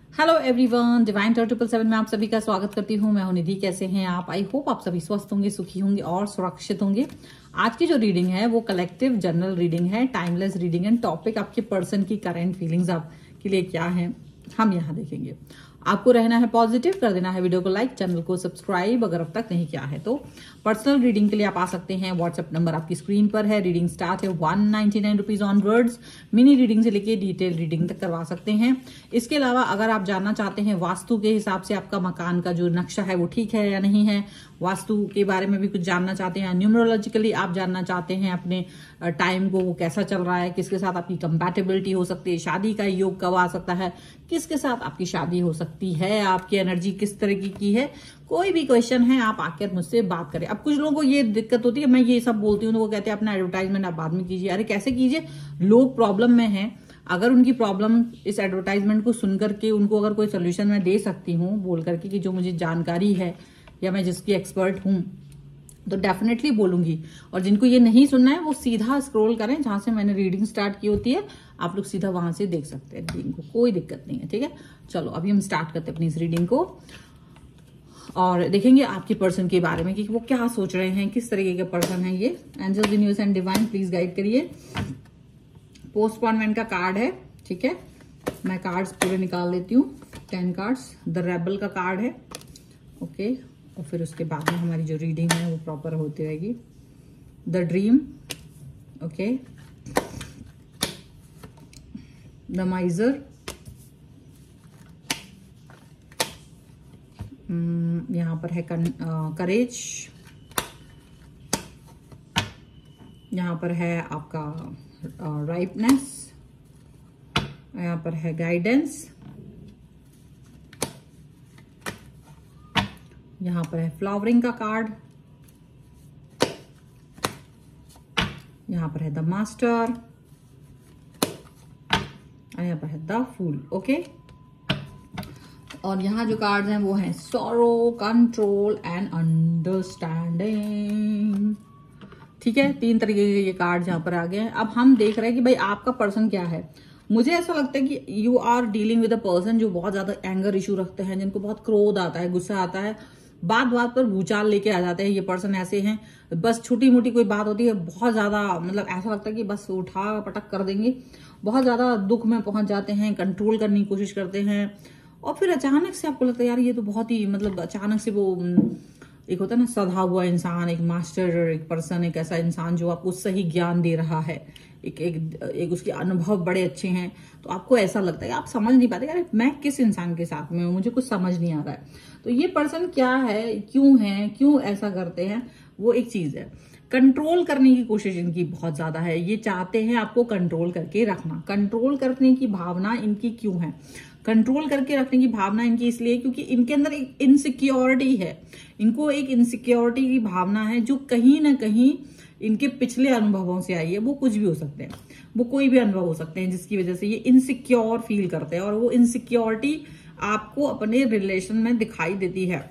Hello everyone, divine 777 में आप सभी का स्वागत करती हूँ। मैं हूं निधि। कैसे हैं आप? आई होप आप सभी स्वस्थ होंगे, सुखी होंगे और सुरक्षित होंगे। आज की जो रीडिंग है वो कलेक्टिव जनरल रीडिंग है, टाइमलेस रीडिंग है। टॉपिक आपके पर्सन की करंट फीलिंग्स आपके लिए क्या है हम यहाँ देखेंगे। आपको रहना है पॉजिटिव, कर देना है वीडियो को लाइक, चैनल को सब्सक्राइब अगर अब तक नहीं किया है तो। पर्सनल रीडिंग के लिए आप आ सकते हैं, व्हाट्सएप नंबर आपकी स्क्रीन पर है। रीडिंग स्टार्ट है 199 रुपीज ऑनवर्ड्स। मिनी रीडिंग से लेके डिटेल रीडिंग तक करवा सकते हैं। इसके अलावा अगर आप जानना चाहते हैं वास्तु के हिसाब से आपका मकान का जो नक्शा है वो ठीक है या नहीं है, वास्तु के बारे में भी कुछ जानना चाहते हैं, न्यूमरोलॉजिकली आप जानना चाहते हैं अपने टाइम को वो कैसा चल रहा है, किसके साथ आपकी कंपैटिबिलिटी हो सकती है, शादी का योग कब आ सकता है, किसके साथ आपकी शादी हो सकती है, आपकी एनर्जी किस तरह की है, कोई भी क्वेश्चन है आप आकर मुझसे बात करें। अब कुछ लोगों को ये दिक्कत होती है, मैं ये सब बोलती हूँ तो वो कहते हैं अपना एडवर्टाइजमेंट आप बाद में कीजिए। अरे कैसे कीजिए? लोग प्रॉब्लम में हैं, अगर उनकी प्रॉब्लम इस एडवर्टाइजमेंट को सुनकर के उनको अगर कोई सोल्यूशन मैं दे सकती हूँ बोल करके कि जो मुझे जानकारी है या मैं जिसकी एक्सपर्ट हूँ तो डेफिनेटली बोलूंगी। और जिनको ये नहीं सुनना है वो सीधा स्क्रॉल करें जहां से मैंने रीडिंग स्टार्ट की होती है, आप लोग सीधा वहां से देख सकते हैं रीडिंग को, कोई दिक्कत नहीं है। ठीक है, चलो अभी हम स्टार्ट करते हैं अपनी इस रीडिंग को और देखेंगे आपके पर्सन के बारे में कि वो क्या सोच रहे हैं, किस तरीके के पर्सन है ये। Angels, universe and divine please guide करिए। पोस्टपोनमेंट का कार्ड है, ठीक है, मैं कार्ड्स पूरे निकाल लेती हूँ। 10 कार्ड्स। द रेबल का कार्ड है, ओके, और फिर उसके बाद में हमारी जो रीडिंग है वो प्रॉपर होती रहेगी। द ड्रीम, ओके, द माइजर, यहाँ पर है करेज, यहाँ पर है आपका राइपनेस, यहाँ पर है गाइडेंस, यहाँ पर है फ्लावरिंग का कार्ड, यहाँ पर है द मास्टर और यहाँ पर है द फूल। ओके, और यहाँ जो कार्ड्स हैं वो हैं सॉरो, कंट्रोल एंड अंडरस्टैंडिंग। ठीक है, 3 तरीके के ये कार्ड्स यहाँ पर आ गए हैं। अब हम देख रहे हैं कि भाई आपका पर्सन क्या है। मुझे ऐसा लगता है कि you are dealing with a person जो बहुत ज्यादा एंगर इशू रखते हैं, जिनको बहुत क्रोध आता है, गुस्सा आता है, बात बात पर भूचाल लेके आ जाते हैं। ये पर्सन ऐसे हैं, बस छोटी मोटी कोई बात होती है बहुत ज्यादा मतलब ऐसा लगता है कि बस उठा पटक कर देंगे, बहुत ज्यादा दुख में पहुंच जाते हैं, कंट्रोल करने की कोशिश करते हैं और फिर अचानक से आपको लगता है यार ये तो बहुत ही मतलब अचानक से वो एक होता है ना सधा हुआ इंसान, एक मास्टर, एक पर्सन, एक ऐसा इंसान जो आपको सही ज्ञान दे रहा है, एक उसके अनुभव बड़े अच्छे हैं, तो आपको ऐसा लगता है आप समझ नहीं पाते यार मैं किस इंसान के साथ में हूँ, मुझे कुछ समझ नहीं आ रहा है। तो ये पर्सन क्या है, क्यों ऐसा करते हैं, वो एक चीज है। कंट्रोल करने की कोशिश इनकी बहुत ज्यादा है, ये चाहते हैं आपको कंट्रोल करके रखना। कंट्रोल करने की भावना इनकी क्यों है? कंट्रोल करके रखने की भावना इनकी इसलिए क्योंकि इनके अंदर एक इनसिक्योरिटी है। इनको एक इनसिक्योरिटी की भावना है जो कहीं ना कहीं इनके पिछले अनुभवों से आई है। वो कुछ भी हो सकते हैं, वो कोई भी अनुभव हो सकते हैं जिसकी वजह से ये इनसिक्योर फील करते हैं और वो इनसिक्योरिटी आपको अपने रिलेशन में दिखाई देती है।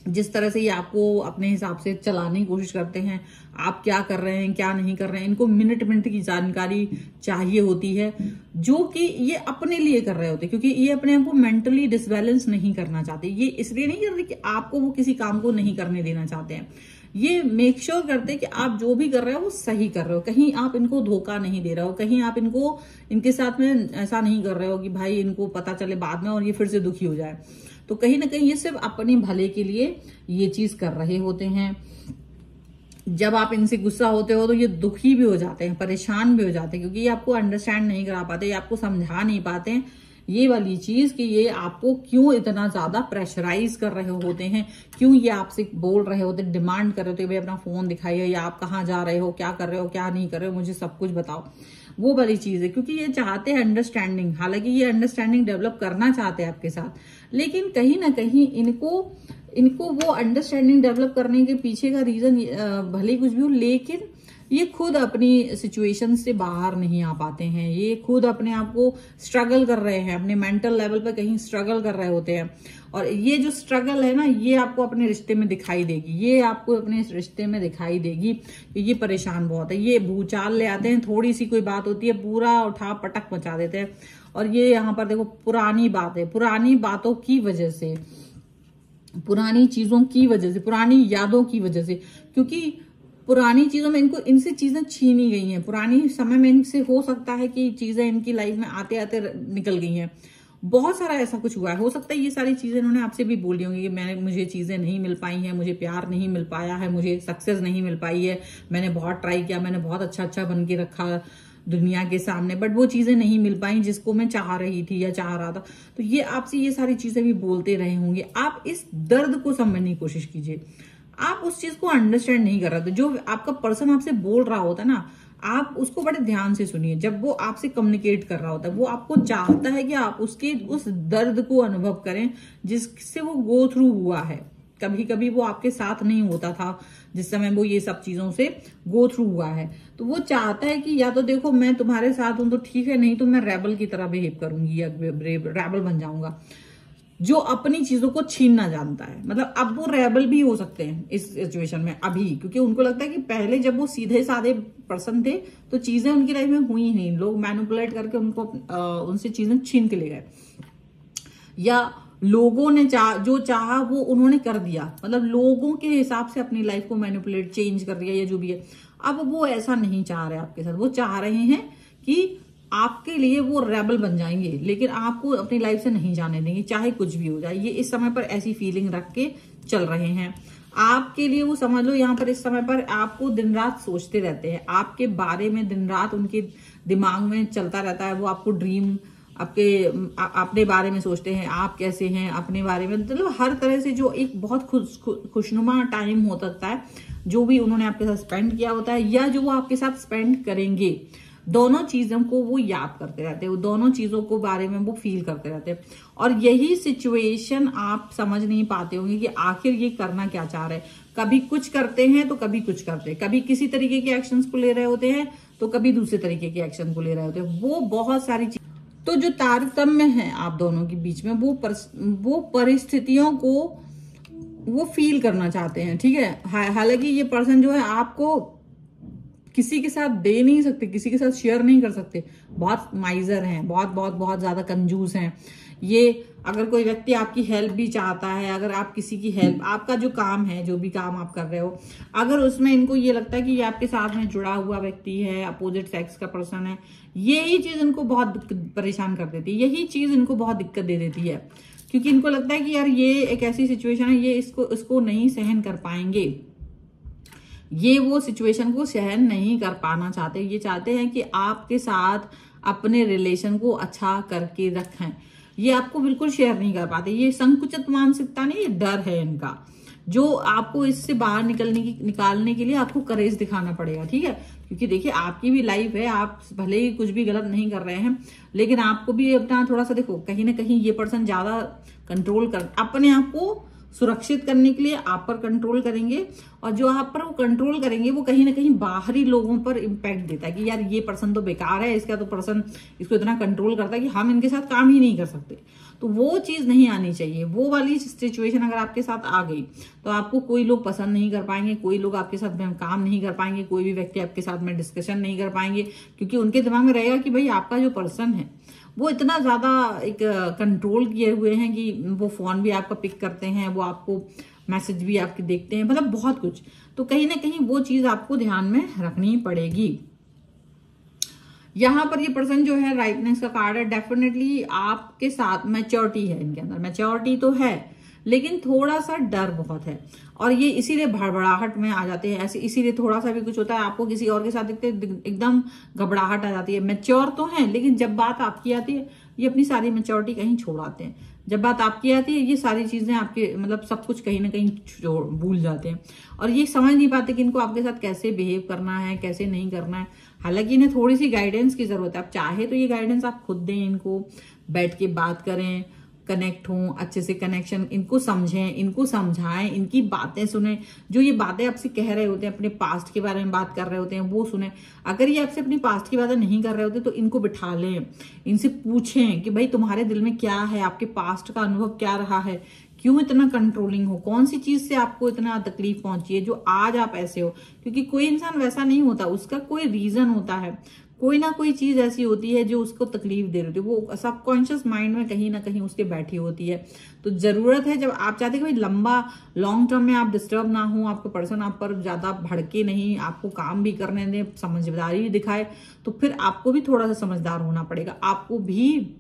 जिस तरह से ये आपको अपने हिसाब से चलाने की कोशिश करते हैं, आप क्या कर रहे हैं क्या नहीं कर रहे हैं, इनको मिनट मिनट की जानकारी चाहिए होती है जो कि ये अपने लिए कर रहे होते हैं, क्योंकि ये अपने आप को मेंटली डिसबैलेंस नहीं करना चाहते। ये इसलिए नहीं कर रहे कि आपको वो किसी काम को नहीं करने देना चाहते हैं, ये मेक श्योर करते हैं कि आप जो भी कर रहे हो वो सही कर रहे हो, कहीं आप इनको धोखा नहीं दे रहे हो, कहीं आप इनके साथ में ऐसा नहीं कर रहे हो कि भाई इनको पता चले बाद में और ये फिर से दुखी हो जाए। तो कहीं ना कहीं ये सिर्फ अपने भले के लिए ये चीज कर रहे होते हैं। जब आप इनसे गुस्सा होते हो तो ये दुखी भी हो जाते हैं, परेशान भी हो जाते हैं, क्योंकि ये आपको अंडरस्टैंड नहीं करा पाते, ये आपको समझा नहीं पाते हैं ये वाली चीज कि ये आपको क्यों इतना ज्यादा प्रेशराइज कर रहे होते हैं, क्यों ये आपसे बोल रहे होते, डिमांड कर रहे होते भाई अपना फोन दिखाइए, या आप कहाँ जा रहे हो, क्या कर रहे हो, क्या नहीं कर रहे हो, मुझे सब कुछ बताओ। वो वाली चीज है, क्योंकि ये चाहते हैं अंडरस्टैंडिंग। हालांकि ये अंडरस्टैंडिंग डेवलप करना चाहते हैं आपके साथ, लेकिन कहीं ना कहीं इनको वो अंडरस्टैंडिंग डेवलप करने के पीछे का रीजन भले कुछ भी हो, लेकिन ये खुद अपनी सिचुएशन से बाहर नहीं आ पाते हैं। ये खुद अपने आप को स्ट्रगल कर रहे हैं, अपने मेंटल लेवल पर कहीं स्ट्रगल कर रहे होते हैं। और ये जो स्ट्रगल है ना, ये आपको अपने रिश्ते में दिखाई देगी, ये आपको अपने रिश्ते में दिखाई देगी कि ये परेशान बहुत है। ये भूचाल ले आते हैं, थोड़ी सी कोई बात होती है पूरा उठा पटक मचा देते हैं। और ये यहाँ पर देखो पुरानी बातें, पुरानी बातों की वजह से, पुरानी चीजों की वजह से, पुरानी यादों की वजह से, क्योंकि पुरानी चीजों में इनसे चीजें छीनी गई हैं। पुरानी समय में इनसे हो सकता है कि चीजें इनकी लाइफ में आते आते निकल गई हैं। बहुत सारा ऐसा कुछ हुआ है। हो सकता है ये सारी चीजें इन्होंने आपसे भी बोली होंगी कि मुझे चीजें नहीं मिल पाई हैं, मुझे प्यार नहीं मिल पाया है, मुझे सक्सेस नहीं मिल पाई है, मैंने बहुत ट्राई किया, मैंने बहुत अच्छा बन के रखा दुनिया के सामने, बट वो चीजें नहीं मिल पाई जिसको मैं चाह रही थी या चाह रहा था। तो ये आपसे ये सारी चीजें भी बोलते रहे होंगे। आप इस दर्द को समझने की कोशिश कीजिए। आप उस चीज को अंडरस्टैंड नहीं कर रहे थे। जो आपका पर्सन आपसे बोल रहा होता है ना, आप उसको बड़े ध्यान से सुनिए। जब वो आपसे कम्युनिकेट कर रहा होता है, वो आपको चाहता है कि आप उसके उस दर्द को अनुभव करें जिससे वो गो थ्रू हुआ है। कभी कभी वो आपके साथ नहीं होता था जिस समय वो ये सब चीजों से गो थ्रू हुआ है, तो वो चाहता है कि या तो देखो मैं तुम्हारे साथ हूं तो ठीक है, नहीं तो मैं रेबल की तरह बिहेव करूंगी या रेबल बन जाऊंगा, जो अपनी चीजों को छीनना जानता है। मतलब अब वो रेबल भी हो सकते हैं इस सिचुएशन में अभी, क्योंकि उनको लगता है कि पहले जब वो सीधे साधे पर्सन थे तो चीजें उनकी लाइफ में हुई ही नहीं, लोग मैनिपुलेट करके उनको उनसे चीजें छीन के ले गए, या लोगों ने जो चाहा वो उन्होंने कर दिया। मतलब लोगों के हिसाब से अपनी लाइफ को मैनिपुलेट चेंज कर दिया या जो भी है। अब वो ऐसा नहीं चाह रहे आपके साथ, वो चाह रहे हैं कि आपके लिए वो रेबल बन जाएंगे, लेकिन आपको अपनी लाइफ से नहीं जाने देंगे चाहे कुछ भी हो जाए। ये इस समय पर ऐसी फीलिंग रख के चल रहे हैं आपके लिए। वो समझ लो यहाँ पर इस समय पर आपको दिन रात सोचते रहते हैं, आपके बारे में दिन रात उनके दिमाग में चलता रहता है। वो आपको ड्रीम अपने बारे में सोचते हैं, आप कैसे हैं अपने बारे में। मतलब हर तरह से जो एक बहुत खुशनुमा टाइम हो सकता है जो भी उन्होंने आपके साथ स्पेंड किया होता है या जो वो आपके साथ स्पेंड करेंगे, दोनों चीजों को वो याद करते रहते हैं, वो दोनों चीजों को बारे में वो फील करते रहते हैं। और यही सिचुएशन आप समझ नहीं पाते होंगे कि आखिर ये करना क्या चाह रहे हैं। कभी कुछ करते हैं तो कभी कुछ करते हैं, कभी किसी तरीके के एक्शंस को ले रहे होते हैं तो कभी दूसरे तरीके के एक्शन को ले रहे होते हैं। वो बहुत सारी चीज, तो जो तारतम्य है आप दोनों के बीच में, वो परिस्थितियों को वो फील करना चाहते हैं, ठीक है। हालांकि ये पर्सन जो है आपको किसी के साथ दे नहीं सकते, किसी के साथ शेयर नहीं कर सकते, बहुत माइजर हैं, बहुत बहुत बहुत ज्यादा कंजूस हैं ये। अगर कोई व्यक्ति आपकी हेल्प भी चाहता है, अगर आप किसी की हेल्प, आपका जो काम है, जो भी काम आप कर रहे हो, अगर उसमें इनको ये लगता है कि ये आपके साथ में जुड़ा हुआ व्यक्ति है, अपोजिट सेक्स का पर्सन है, यही चीज इनको बहुत परेशान कर देती है, यही चीज इनको बहुत दिक्कत दे देती है। क्योंकि इनको लगता है कि यार ये एक ऐसी सिचुएशन है, ये इसको नहीं सहन कर पाएंगे, ये वो सिचुएशन को सहन नहीं कर पाना चाहते। ये चाहते हैं कि आपके साथ अपने रिलेशन को अच्छा करके रखें, ये आपको बिल्कुल शेयर नहीं कर पाते। ये संकुचित मानसिकता नहीं, ये डर है इनका, जो आपको इससे बाहर निकालने के लिए आपको करेज दिखाना पड़ेगा, ठीक है। क्योंकि देखिए आपकी भी लाइफ है, आप भले ही कुछ भी गलत नहीं कर रहे हैं, लेकिन आपको भी अपना थोड़ा सा देखो, कहीं ना कहीं ये पर्सन ज्यादा कंट्रोल कर, अपने आप को सुरक्षित करने के लिए आप पर कंट्रोल करेंगे, और जो आप पर वो कंट्रोल करेंगे वो कहीं ना कहीं बाहरी लोगों पर इम्पैक्ट देता है कि यार ये पर्सन तो बेकार है, इसका तो पर्सन इसको इतना कंट्रोल करता है कि हम इनके साथ काम ही नहीं कर सकते। तो वो चीज नहीं आनी चाहिए। वो वाली सिचुएशन अगर आपके साथ आ गई तो आपको कोई लोग पसंद नहीं कर पाएंगे, कोई लोग आपके साथ में काम नहीं कर पाएंगे, कोई भी व्यक्ति आपके साथ में डिस्कशन नहीं कर पाएंगे, क्योंकि उनके दिमाग में रहेगा कि भाई आपका जो पर्सन है वो इतना ज्यादा एक कंट्रोल किए हुए हैं कि वो फोन भी आपका पिक करते हैं, वो आपको मैसेज भी आपके देखते हैं, मतलब बहुत कुछ। तो कहीं ना कहीं वो चीज आपको ध्यान में रखनी पड़ेगी। यहां पर ये पर्सन जो है, राइटनेस का कार्ड है, डेफिनेटली आपके साथ मैच्योरिटी है, इनके अंदर मैच्योरिटी तो है, लेकिन थोड़ा सा डर बहुत है, और ये इसीलिए भड़बड़ाहट में आ जाते हैं ऐसे। इसीलिए थोड़ा सा भी कुछ होता है, आपको किसी और के साथ दिखते एकदम घबराहट आ जाती है। मैच्योर तो है, लेकिन जब बात आपकी आती है ये अपनी सारी मैच्योरिटी कहीं छोड़ आते हैं। जब बात आपकी आती है ये सारी चीजें आपके मतलब सब कुछ कहीं ना कहीं भूल जाते हैं, और ये समझ नहीं पाते कि इनको आपके साथ कैसे बिहेव करना है, कैसे नहीं करना है। हालांकि इन्हें थोड़ी सी गाइडेंस की जरूरत है। आप चाहे तो ये गाइडेंस आप खुद दें, इनको बैठ के बात करें, कनेक्ट हों, अच्छे से कनेक्शन, इनको समझें, इनको समझाएं, इनकी बातें सुने। जो ये बातें आपसे कह रहे होते हैं, अपने पास्ट के बारे में बात कर रहे होते हैं, वो सुने। अगर ये आपसे अपनी पास्ट की बातें नहीं कर रहे होते तो इनको बिठा लें, इनसे पूछें कि भाई तुम्हारे दिल में क्या है, आपके पास्ट का अनुभव क्या रहा है, क्यों इतना कंट्रोलिंग हो, कौन सी चीज से आपको इतना तकलीफ पहुंची है जो आज आप ऐसे हो। क्योंकि कोई इंसान वैसा नहीं होता, उसका कोई रीजन होता है, कोई ना कोई चीज ऐसी होती है जो उसको तकलीफ दे रही होती है, वो सबकॉन्शियस माइंड में कहीं ना कहीं उसके बैठी होती है। तो जरूरत है, जब आप चाहते हैं कि भाई लंबा लॉन्ग टर्म में आप डिस्टर्ब ना हो, आपको पर्सन आप पर ज्यादा भड़के नहीं, आपको काम भी करने दे, समझदारी भी दिखाए, तो फिर आपको भी थोड़ा सा समझदार होना पड़ेगा। आपको भी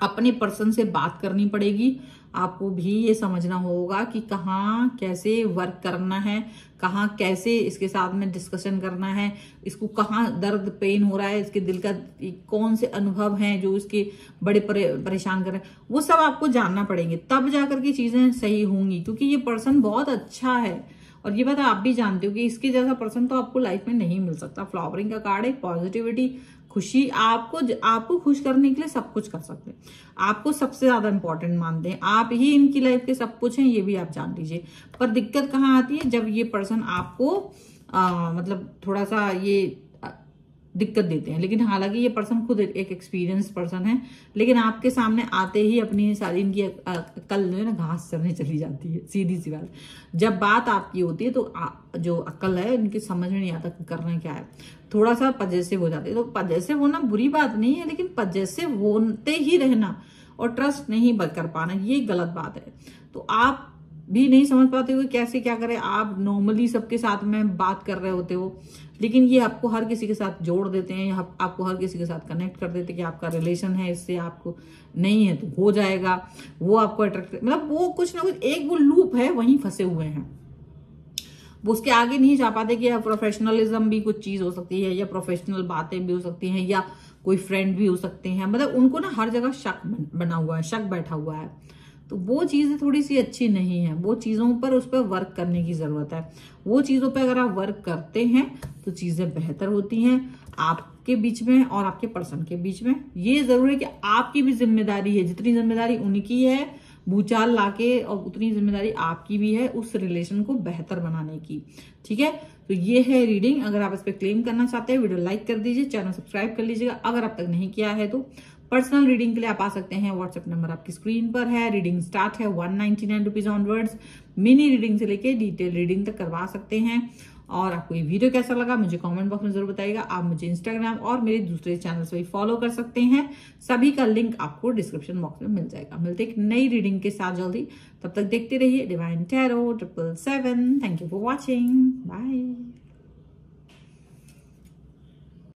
अपने पर्सन से बात करनी पड़ेगी, आपको भी ये समझना होगा कि कहाँ कैसे वर्क करना है, कहाँ कैसे इसके साथ में डिस्कशन करना है, इसको कहाँ दर्द पेन हो रहा है, इसके दिल का कौन से अनुभव हैं जो इसके बड़े परेशान कर रहे हैं, वो सब आपको जानना पड़ेंगे, तब जाकर के चीजें सही होंगी। क्योंकि ये पर्सन बहुत अच्छा है और ये बात आप भी जानते हो कि इसके जैसा पर्सन तो आपको लाइफ में नहीं मिल सकता। फ्लावरिंग का कार्ड है, पॉजिटिविटी, खुशी, आपको खुश करने के लिए सब कुछ कर सकते हैं, आपको सबसे ज्यादा इंपॉर्टेंट मानते हैं, आप ही इनकी लाइफ के सब कुछ हैं, ये भी आप जान लीजिए। पर दिक्कत कहाँ आती है, जब ये पर्सन आपको मतलब थोड़ा सा ये दिक्कत देते हैं। लेकिन हालांकि ये पर्सन खुद एक एक्सपीरियंस पर्सन है, लेकिन आपके सामने आते ही अपनी सारी इनकी अक्ल जो है ना घास चरने चली जाती है, सीधी सी बात। जब बात आपकी होती है तो जो अक्ल है इनकी समझ में नहीं आता करना क्या है, थोड़ा सा पजेसिव हो जाते हैं। तो पजेसिव होना बुरी बात नहीं है, लेकिन पजेसिव होते ही रहना और ट्रस्ट नहीं कर पाना ये गलत बात है। तो आप भी नहीं समझ पाते हो कैसे क्या करें, आप नॉर्मली सबके साथ में बात कर रहे होते हो, लेकिन ये आपको हर किसी के साथ जोड़ देते हैं, आपको हर किसी के साथ कनेक्ट कर देते हैं कि आपका रिलेशन है इससे, आपको नहीं है तो हो जाएगा, वो आपको अट्रैक्ट, मतलब वो कुछ ना कुछ एक वो लूप है, वहीं फंसे हुए हैं, वो उसके आगे नहीं जा पाते। कि प्रोफेशनलिज्म भी कुछ चीज हो सकती है, या प्रोफेशनल बातें भी हो सकती हैं, या कोई फ्रेंड भी हो सकते हैं, मतलब उनको ना हर जगह शक बना हुआ है, शक बैठा हुआ है। तो वो चीजें थोड़ी सी अच्छी नहीं है, वो चीजों पर उस पर वर्क करने की जरूरत है। वो चीजों पर अगर आप वर्क करते हैं तो चीजें बेहतर होती हैं आपके बीच में और आपके पर्सन के बीच में। ये जरूर है कि आपकी भी जिम्मेदारी है, जितनी जिम्मेदारी उनकी है भूचाल लाके, और उतनी जिम्मेदारी आपकी भी है उस रिलेशन को बेहतर बनाने की। ठीक है, तो ये है रीडिंग। अगर आप इस पर क्लेम करना चाहते हैं वीडियो लाइक कर दीजिए, चैनल सब्सक्राइब कर लीजिएगा अगर अब तक नहीं किया है तो। पर्सनल रीडिंग के लिए आप आ सकते हैं, व्हाट्सएप नंबर आपकी स्क्रीन पर है। रीडिंग स्टार्ट है 199 रुपीज ऑनवर्ड्स। मिनी रीडिंग से लेके डिटेल रीडिंग तक करवा सकते हैं। और आपको ये वीडियो कैसा लगा मुझे कमेंट बॉक्स में जरूर बताइएगा। आप मुझे इंस्टाग्राम और मेरे दूसरे चैनल से भी फॉलो कर सकते हैं, सभी का लिंक आपको डिस्क्रिप्शन बॉक्स में मिल जाएगा। मिलते एक नई रीडिंग के साथ जल्दी, तब तक देखते रहिए Divine Tarot 777। Thank you for watching, bye.